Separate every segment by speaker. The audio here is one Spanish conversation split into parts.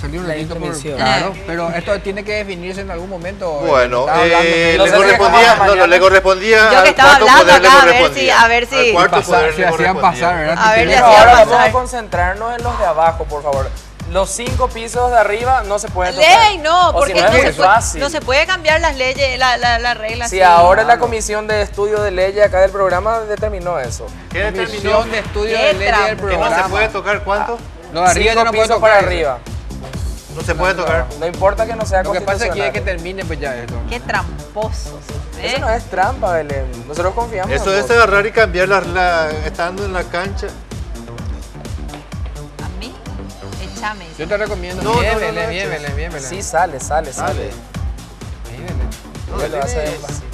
Speaker 1: salió un
Speaker 2: La
Speaker 1: ratito por...
Speaker 2: intermisión.
Speaker 1: Claro, pero esto tiene que definirse en algún momento.
Speaker 3: Bueno,
Speaker 2: no
Speaker 3: le
Speaker 2: sé
Speaker 3: correspondía,
Speaker 2: si
Speaker 3: no, le correspondía
Speaker 4: Yo que
Speaker 3: al
Speaker 4: estaba
Speaker 3: cuarto
Speaker 4: hablando
Speaker 3: poder, le
Speaker 4: acá,
Speaker 3: correspondía.
Speaker 4: a ver si-
Speaker 3: Al cuarto poder
Speaker 1: Se
Speaker 3: le
Speaker 1: hacían
Speaker 3: correspondía.
Speaker 1: pasar, ¿verdad?
Speaker 4: A ver,
Speaker 1: Tiene-
Speaker 4: le
Speaker 2: Pero
Speaker 4: hacía
Speaker 2: ahora
Speaker 4: pasar.
Speaker 2: vamos a concentrarnos en los de abajo, por favor. Los 5 pisos de arriba no se pueden tocar.
Speaker 4: Ley, no,
Speaker 2: O si
Speaker 4: porque
Speaker 2: no,
Speaker 4: no,
Speaker 2: es
Speaker 4: se
Speaker 2: muy
Speaker 4: puede,
Speaker 2: fácil.
Speaker 4: no se puede cambiar las leyes, la regla.
Speaker 2: Si
Speaker 4: así.
Speaker 2: ahora la comisión de estudio de leyes acá del programa determinó eso.
Speaker 3: ¿Qué determinó?
Speaker 1: Comisión de estudio
Speaker 4: Qué
Speaker 1: de leyes del
Speaker 4: trampa.
Speaker 3: ¿Que no
Speaker 1: programa.
Speaker 3: se puede tocar cuánto?
Speaker 1: Lo de arriba
Speaker 2: 5
Speaker 1: ya no puede
Speaker 2: pisos
Speaker 1: tocar
Speaker 2: para
Speaker 1: eso.
Speaker 2: arriba.
Speaker 3: No se puede tocar.
Speaker 2: No importa que no sea
Speaker 1: Lo que pasa es que hay que
Speaker 2: constitucional.
Speaker 1: termine pues ya esto.
Speaker 4: Qué tramposos.
Speaker 2: Eso no es trampa, Belén. Nosotros confiamos en
Speaker 3: Eso es
Speaker 2: vos.
Speaker 3: agarrar y cambiar estando en la cancha.
Speaker 4: A mí, échame.
Speaker 1: Yo te recomiendo.
Speaker 3: No,
Speaker 1: bien,
Speaker 3: no, no,
Speaker 1: Belén,
Speaker 3: no,
Speaker 1: bien,
Speaker 3: no.
Speaker 1: Belén, bien, Belén.
Speaker 2: Sí, sale.
Speaker 3: Sale.
Speaker 1: Ahí, Belén.
Speaker 3: No,
Speaker 2: Yo lo vas a hacer
Speaker 3: Belén es-
Speaker 2: despacito.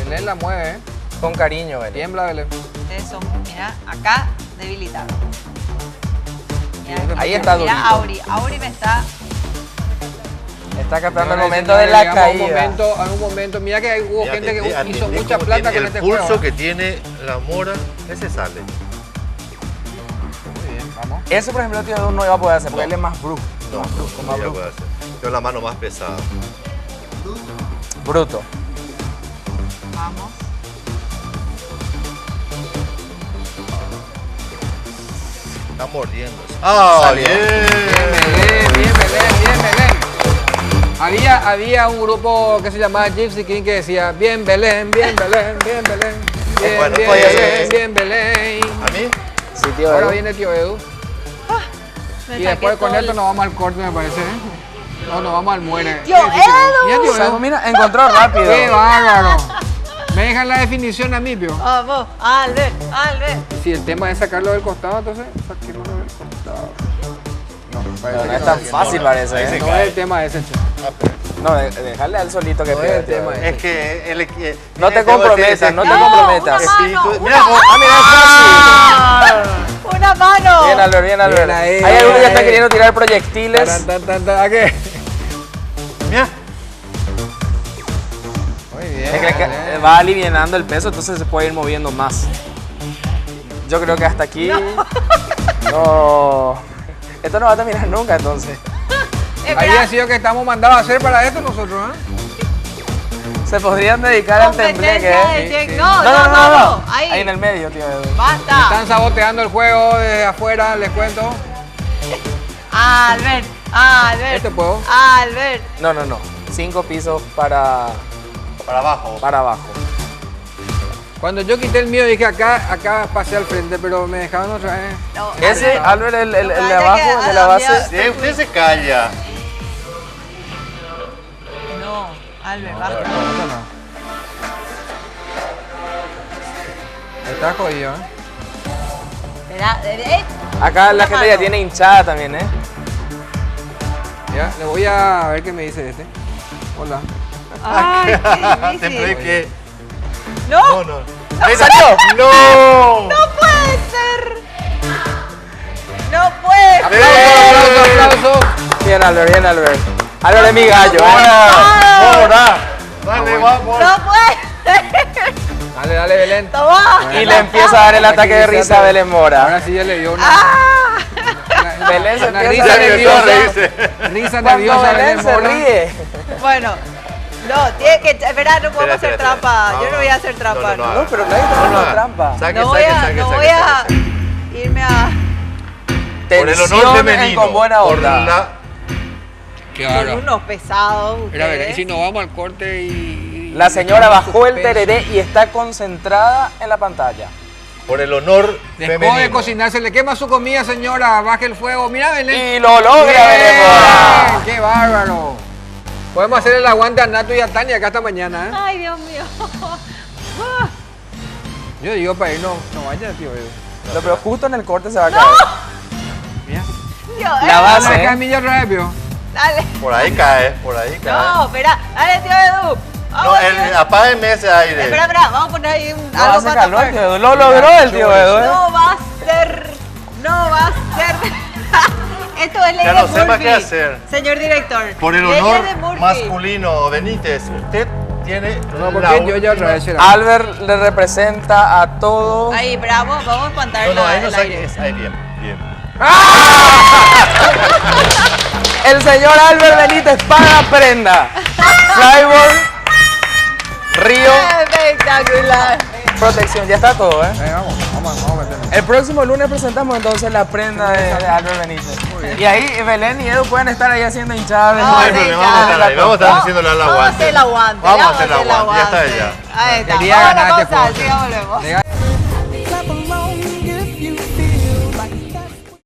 Speaker 1: Belén la mueve, ¿eh?
Speaker 2: Con cariño, Belén.
Speaker 1: Tiembla, Belén.
Speaker 4: Ustedes son, mira, acá debilitado. Mira,
Speaker 2: Ahí está
Speaker 4: mira,
Speaker 2: durito.
Speaker 4: Auri me está.
Speaker 2: Está captando el
Speaker 1: Señores,
Speaker 2: momento de la
Speaker 1: llegamos a un
Speaker 2: caída.
Speaker 1: a un momento, mira que hubo
Speaker 3: Mira
Speaker 1: gente que hizo
Speaker 3: atendí
Speaker 1: mucha
Speaker 3: cómo
Speaker 1: plata
Speaker 3: tiene
Speaker 1: con este
Speaker 3: el pulso
Speaker 1: juego.
Speaker 3: que tiene la mora, ese sale.
Speaker 1: Muy bien, vamos.
Speaker 2: Eso, por ejemplo, tío, no iba a poder hacer porque
Speaker 3: No.
Speaker 2: él es más brusco.
Speaker 3: No,
Speaker 2: más brusco,
Speaker 3: no
Speaker 2: más
Speaker 3: ya
Speaker 2: brusco.
Speaker 3: puede hacer. Tengo la mano más pesada.
Speaker 2: Bruto.
Speaker 4: Vamos.
Speaker 3: Está mordiendo. ¡Ah,
Speaker 2: Salió.
Speaker 3: bien!
Speaker 1: Bien, Belén. Había un grupo que se llamaba Gypsy King que decía bien Belén, bien Belén, bien Belén, bien,
Speaker 3: Bueno,
Speaker 1: bien,
Speaker 3: podía ser
Speaker 1: Belén,
Speaker 3: ese.
Speaker 1: bien Belén.
Speaker 3: ¿A mí?
Speaker 2: Sí, tío.
Speaker 1: Ahora
Speaker 2: Edu.
Speaker 1: viene tío Edu.
Speaker 4: Me
Speaker 1: Y
Speaker 4: saqué
Speaker 1: después con
Speaker 4: todo
Speaker 1: esto
Speaker 4: el-
Speaker 1: nos vamos al corte, me parece. ¿Eh? No, nos vamos al muere.
Speaker 4: ¡Tío
Speaker 1: Mira,
Speaker 4: Edu!
Speaker 1: Mira, tío
Speaker 2: O sea,
Speaker 1: Edu.
Speaker 2: mira, encontró rápido.
Speaker 1: ¡Qué bárbaro! ¿Me dejan la definición a mí, Pio?
Speaker 4: Vamos, Albert.
Speaker 1: Si el tema es sacarlo del costado, entonces saquémoslo del costado. No,
Speaker 2: No,
Speaker 1: parece
Speaker 2: no
Speaker 1: que
Speaker 2: es tan fácil, parece.
Speaker 3: Ahí
Speaker 2: ¿eh?
Speaker 3: se
Speaker 1: No
Speaker 3: cae.
Speaker 1: es el tema ese, che.
Speaker 2: No, dejarle al solito que
Speaker 1: No es
Speaker 2: pida,
Speaker 1: el
Speaker 2: tío.
Speaker 1: tema
Speaker 3: Es que él
Speaker 2: No te comprometas, no te comprometas.
Speaker 4: Una mano,
Speaker 3: Mira,
Speaker 2: Ah, mira, es fácil.
Speaker 4: ¡Una mano!
Speaker 2: Bien, Albert, bien, Albert.
Speaker 1: Bien ahí,
Speaker 2: Hay algunos que
Speaker 1: bien
Speaker 2: están
Speaker 1: ahí.
Speaker 2: queriendo tirar proyectiles.
Speaker 1: ¿A qué?
Speaker 3: mira.
Speaker 1: Muy bien.
Speaker 2: Es que va alivianando el peso, entonces se puede ir moviendo más. Yo creo que hasta aquí. No. Esto no va a terminar nunca, entonces.
Speaker 1: Había sido que estamos mandados a hacer para esto nosotros, ¿eh?
Speaker 2: Se podrían dedicar al tembleque,
Speaker 4: Competencia
Speaker 2: ¿eh?
Speaker 4: de Jack-
Speaker 1: Sí, sí.
Speaker 4: No. Ahí.
Speaker 2: en el medio, tío.
Speaker 4: Basta.
Speaker 1: Están saboteando el juego desde afuera, les cuento.
Speaker 4: Albert.
Speaker 1: Este juego.
Speaker 4: Albert.
Speaker 2: No. 5 pisos para
Speaker 3: Para abajo.
Speaker 2: abajo.
Speaker 1: Cuando yo quité el mío dije acá pasé al frente, pero me dejaban otra vez.
Speaker 4: No,
Speaker 2: Ese,
Speaker 4: Albert.
Speaker 2: Albert, el de
Speaker 4: Vaya
Speaker 2: abajo,
Speaker 4: que
Speaker 2: el de la
Speaker 4: había-
Speaker 2: base.
Speaker 3: Sí, usted se calla.
Speaker 4: No, Albert, basta.
Speaker 1: No, no. Está jodido, ¿eh?
Speaker 4: Espera,
Speaker 2: Acá la
Speaker 4: Una
Speaker 2: gente ya
Speaker 4: mano.
Speaker 2: tiene hinchada también, ¿eh?
Speaker 1: Ya, le voy a ver qué me dice este. Hola.
Speaker 4: Ay, qué
Speaker 3: Te
Speaker 4: difícil.
Speaker 3: que...
Speaker 4: No,
Speaker 3: No.
Speaker 2: ¡Ahí salió!
Speaker 3: ¡No!
Speaker 4: no puede ser. No puede ser.
Speaker 1: Aplauso.
Speaker 2: Bien, Albert, bien, Albert. Albert es mi gallo, ¿eh?
Speaker 3: ¡Mora! Dale, vamos.
Speaker 4: No puede ser.
Speaker 1: Dale, Belén.
Speaker 4: Toma.
Speaker 2: Y le empieza a dar el ataque de risa a Belén Mora.
Speaker 1: Ahora sí ya le dio una,
Speaker 4: Ah.
Speaker 2: Belén se
Speaker 1: una
Speaker 2: empieza
Speaker 1: risa
Speaker 2: a
Speaker 3: Ya
Speaker 2: reír.
Speaker 3: empezó a
Speaker 1: nerviosa.
Speaker 3: reírse.
Speaker 1: Risa
Speaker 2: Cuando
Speaker 1: nerviosa
Speaker 2: Belén se
Speaker 1: Mora.
Speaker 2: ríe.
Speaker 4: Bueno, no, tiene que. Espera, no podemos hacer
Speaker 3: Espera.
Speaker 4: trampa. Yo no
Speaker 3: No,
Speaker 4: voy a hacer trampa.
Speaker 3: no,
Speaker 2: No, pero nadie está haciendo
Speaker 3: haga.
Speaker 2: trampa.
Speaker 3: Saque,
Speaker 4: No voy
Speaker 3: saque,
Speaker 4: a,
Speaker 3: saque,
Speaker 4: no
Speaker 3: saque,
Speaker 4: voy a
Speaker 3: saque.
Speaker 4: irme a.
Speaker 3: Por el honor
Speaker 2: Tensión
Speaker 3: femenino.
Speaker 2: con buena
Speaker 3: por
Speaker 2: onda.
Speaker 3: la-
Speaker 1: Qué
Speaker 4: Son
Speaker 1: bárbaro.
Speaker 4: unos pesados.
Speaker 1: Mira, Belén,
Speaker 4: ustedes.
Speaker 1: si nos vamos al corte y...
Speaker 2: La señora bajó el tereré y está concentrada en la pantalla.
Speaker 3: Por el honor
Speaker 1: Después
Speaker 3: femenino.
Speaker 1: de cocinar, se le quema su comida, señora. Baje el fuego. Mira, Belén.
Speaker 2: Y lo logra Belén Mora.
Speaker 1: Bien, ¡qué bárbaro! Podemos hacer el aguante a Nato y a Tania acá esta mañana, ¿eh?
Speaker 4: Ay, Dios mío.
Speaker 1: Yo digo para ir, no vaya, tío.
Speaker 2: No, pero justo en el corte se va a caer.
Speaker 1: Mira.
Speaker 4: Dios,
Speaker 2: La base.
Speaker 1: Acá
Speaker 2: ¿eh?
Speaker 1: en Villa Rápido.
Speaker 4: Dale.
Speaker 3: Por ahí cae, por ahí cae.
Speaker 4: No, espera. Dale, tío Edu.
Speaker 3: No,
Speaker 4: Vamos, tío.
Speaker 3: apágueme ese aire.
Speaker 4: Espera. Vamos a poner ahí un,
Speaker 2: No
Speaker 4: algo
Speaker 2: hace
Speaker 4: para
Speaker 2: calor,
Speaker 4: tapar.
Speaker 2: tío Edu. Lo logró el tío Edu, ¿eh?
Speaker 4: No va a ser. No va a ser. Esto es ley
Speaker 3: Ya
Speaker 4: de
Speaker 3: no sé más
Speaker 4: Murphy.
Speaker 3: qué hacer.
Speaker 4: Señor director.
Speaker 3: Por el
Speaker 4: leyes
Speaker 3: honor
Speaker 4: de Murphy.
Speaker 3: masculino, Benítez, usted tiene
Speaker 1: No,
Speaker 3: la
Speaker 1: porque yo ya otra
Speaker 3: última-
Speaker 1: vez era.
Speaker 2: Albert le representa a todos.
Speaker 4: Ahí, bravo, vamos a espantar
Speaker 3: No, ahí no
Speaker 4: el
Speaker 3: saque.
Speaker 4: aire.
Speaker 3: Ahí bien, bien.
Speaker 2: El señor Albert Benítez paga prenda. Flyboard, Río,
Speaker 4: Espectacular.
Speaker 2: protección. Ya está todo, ¿eh?
Speaker 1: Vamos a meternos.
Speaker 2: El próximo lunes presentamos entonces la prenda de Albert Benítez. Y ahí Belén y Edu pueden estar ahí haciendo hinchadas.
Speaker 3: No hay problema, vamos a estar ahí. Vamos a estar haciéndole al
Speaker 4: Vamos a
Speaker 3: aguante.
Speaker 4: hacer el aguante.
Speaker 3: Vamos a hacer el aguante, ya está ella.
Speaker 4: Ahí está.
Speaker 1: Quería
Speaker 4: Vamos a la
Speaker 1: ganarte,
Speaker 4: pausa,
Speaker 1: Jorge.
Speaker 4: sí, volvemos.